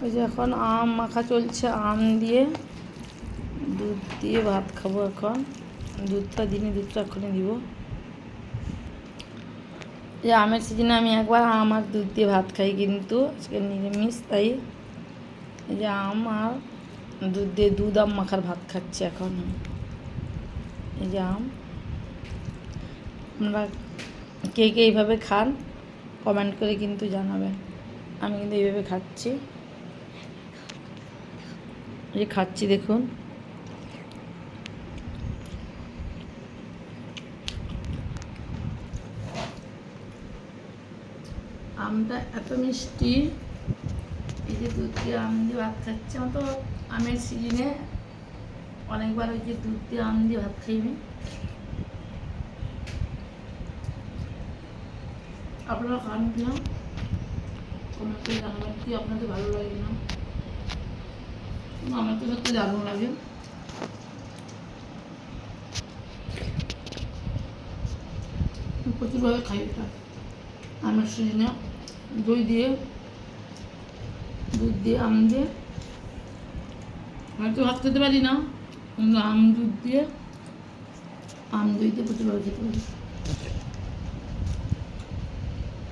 ওই যে এখন আম মাখা চলছে, আম দিয়ে দুধ দিয়ে ভাত খাবো। এখন দুধটা দিনে, দুধটা এখনই দিব। যে আমের সিজনে আমি একবার আম আর দুধ দিয়ে ভাত খাই, কিন্তু আজকে নিরামিষ, তাই এই যে আম আর দুধ দিয়ে দুধ আম মাখার ভাত খাচ্ছি এখন। এই যে আম, আমরা কে কে এইভাবে খান কমেন্ট করে কিন্তু জানাবেন। আমি কিন্তু এইভাবে খাচ্ছি, এই যে খাচ্ছি দেখুন। আমটা এত মিষ্টি, এই যে দুধ দিয়ে আম দিয়ে ভাত খাচ্ছি। আমার তো আমের সিজনে অনেকবার ওই যে দুধ দিয়ে আম দিয়ে ভাত খাই আমি। আপনারা খান কিনা কমেন্ট করে জানাবেন, কি আপনাদের ভালো লাগে না। আমার তো সত্যি দারুণ লাগে। প্রচুরভাবে খাই এটা আমের সিজনে, দই দিয়ে, দুধ দিয়ে, আম দিয়ে। হয়তো ভাত খেতে পারি না, কিন্তু আম দুধ দিয়ে, আম দই দিয়ে প্রচুরভাবে খেতে পারি।